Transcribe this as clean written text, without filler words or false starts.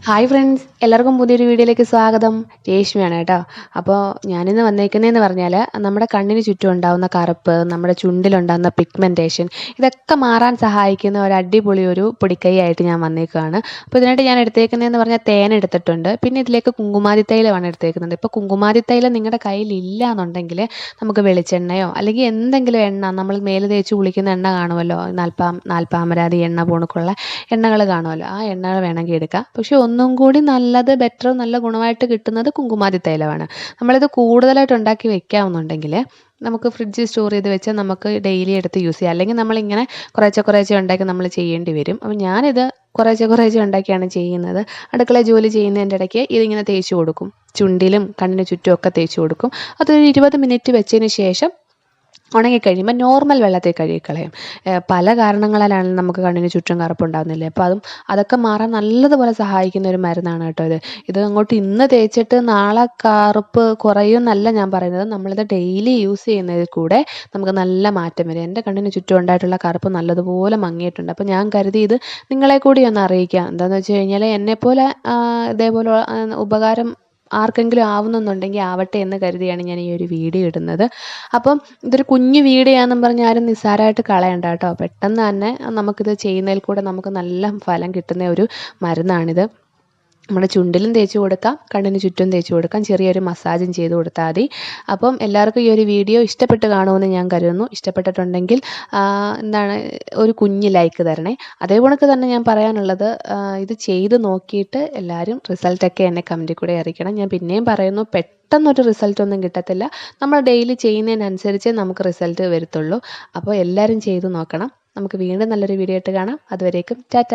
Hi friends, എല്ലാവർക്കും പുതിയൊരു വീഡിയോയിലേക്ക് സ്വാഗതം. രേഷ്മയാണ് കേട്ടോ. അപ്പോൾ ഞാനിന്ന് വന്നേക്കുന്നതെന്ന് പറഞ്ഞാൽ നമ്മുടെ കണ്ണിന് ചുറ്റും ഉണ്ടാകുന്ന കറുപ്പ്, നമ്മുടെ ചുണ്ടിലുണ്ടാകുന്ന പിഗ്മെൻറ്റേഷൻ, ഇതൊക്കെ മാറാൻ സഹായിക്കുന്ന ഒരു അടിപൊളി ഒരു പൊടിക്കൈയായിട്ട് ഞാൻ വന്നേക്കുകയാണ്. അപ്പോൾ ഇതിനായിട്ട് ഞാൻ എടുത്തേക്കുന്നതെന്ന് പറഞ്ഞാൽ തേൻ എടുത്തിട്ടുണ്ട്. പിന്നെ ഇതിലേക്ക് കുങ്കുമാതി തൈലമാണ് എടുത്തേക്കുന്നത്. ഇപ്പോൾ കുങ്കുമാതി തൈലം നിങ്ങളുടെ കയ്യിലില്ല എന്നുണ്ടെങ്കിൽ നമുക്ക് വെളിച്ചെണ്ണയോ അല്ലെങ്കിൽ എന്തെങ്കിലും എണ്ണ, നമ്മൾ മേല് തേച്ച് കുളിക്കുന്ന എണ്ണ കാണുമല്ലോ, നാൽപ്പാമരാതി എണ്ണ പോണക്കുള്ള എണ്ണകൾ കാണുമല്ലോ, ആ എണ്ണകൾ വേണമെങ്കിൽ എടുക്കാം. പക്ഷേ ഒന്നും കൂടി നല്ലത്, ബെറ്റർ, നല്ല ഗുണമായിട്ട് കിട്ടുന്നത് കുങ്കുമാതി തൈലമാണ്. നമ്മളിത് കൂടുതലായിട്ട് ഉണ്ടാക്കി വെക്കാമെന്നുണ്ടെങ്കിൽ നമുക്ക് ഫ്രിഡ്ജിൽ സ്റ്റോർ ചെയ്ത് വെച്ചാൽ നമുക്ക് ഡെയിലി എടുത്ത് യൂസ് ചെയ്യാം. അല്ലെങ്കിൽ നമ്മളിങ്ങനെ കുറേശ്ശെ ഉണ്ടാക്കി നമ്മൾ ചെയ്യേണ്ടി വരും. അപ്പം ഞാനിത് കുറേശ്ശെ ഉണ്ടാക്കിയാണ് ചെയ്യുന്നത്. അടുക്കള ജോലി ചെയ്യുന്നതിൻ്റെ ഇടയ്ക്ക് ഇതിങ്ങനെ തേച്ച് കൊടുക്കും. ചുണ്ടിലും കണ്ണിന് ചുറ്റുമൊക്കെ തേച്ച് കൊടുക്കും. അതൊരു 20 മിനിറ്റ് വെച്ചതിന് ശേഷം ഉണങ്ങിക്കഴിയുമ്പോൾ നോർമൽ വെള്ളത്തിൽ കഴുകിക്കളയും. പല കാരണങ്ങളാലാണ് നമുക്ക് കണ്ണിന് ചുറ്റും കറുപ്പുണ്ടാകുന്നില്ലേ. അപ്പോൾ അതൊക്കെ മാറാൻ നല്ലതുപോലെ സഹായിക്കുന്ന ഒരു മരുന്നാണ് കേട്ടോ ഇത്. ഇത് അങ്ങോട്ട് ഇന്ന് തേച്ചിട്ട് നാളെ കറുപ്പ് കുറയും എന്നല്ല ഞാൻ പറയുന്നത്. നമ്മളിത് ഡെയിലി യൂസ് ചെയ്യുന്നതിൽ കൂടെ നമുക്ക് നല്ല മാറ്റം വരും. എൻ്റെ കണ്ണിന് ചുറ്റും ഉണ്ടായിട്ടുള്ള കറുപ്പ് നല്ലതുപോലെ മങ്ങിയിട്ടുണ്ട്. അപ്പോൾ ഞാൻ കരുതി ഇത് നിങ്ങളെ കൂടി ഒന്ന് അറിയിക്കാം. എന്താണെന്ന് വെച്ച് കഴിഞ്ഞാൽ എന്നെപ്പോലെ ഇതേപോലെ ഉപകാരം ആർക്കെങ്കിലും ആവുന്നുണ്ടെങ്കിൽ ആവട്ടെ എന്ന് കരുതിയാണ് ഞാൻ ഈ ഒരു വീഡിയോ ഇടുന്നത്. അപ്പം ഇതൊരു കുഞ്ഞു വീഡിയോ ആണെന്നും പറഞ്ഞ് ആരും നിസ്സാരമായിട്ട് കളയണ്ട കേട്ടോ. പെട്ടെന്ന് തന്നെ നമുക്കിത് ചെയ്യുന്നതിൽ കൂടെ നമുക്ക് നല്ല ഫലം കിട്ടുന്ന ഒരു മരുന്നാണിത്. നമ്മുടെ ചുണ്ടിലും തേച്ച് കൊടുക്കാം, കണ്ണിന് ചുറ്റും തേച്ച് കൊടുക്കാം, ചെറിയൊരു മസാജും ചെയ്ത് കൊടുത്താൽ മതി. അപ്പം എല്ലാവർക്കും ഈ ഒരു വീഡിയോ ഇഷ്ടപ്പെട്ട് കാണുമെന്ന് ഞാൻ കരുതുന്നു. ഇഷ്ടപ്പെട്ടിട്ടുണ്ടെങ്കിൽ ഒരു കുഞ്ഞ് ലൈക്ക് തരണേ. അതേപോലെ തന്നെ ഞാൻ പറയാനുള്ളത്, ഇത് ചെയ്ത് നോക്കിയിട്ട് എല്ലാവരും റിസൾട്ടൊക്കെ എന്നെ കമൻറ്റിൽ കൂടെ അറിയിക്കണം. ഞാൻ പിന്നെയും പറയുന്നു, പെട്ടെന്നൊരു റിസൾട്ടൊന്നും കിട്ടത്തില്ല. നമ്മൾ ഡെയിലി ചെയ്യുന്നതിനനുസരിച്ച് നമുക്ക് റിസൾട്ട് വരത്തുള്ളൂ. അപ്പോൾ എല്ലാവരും ചെയ്ത് നോക്കണം. നമുക്ക് വീണ്ടും നല്ലൊരു വീഡിയോ ആയിട്ട് കാണാം. അതുവരേക്കും ടാറ്റ.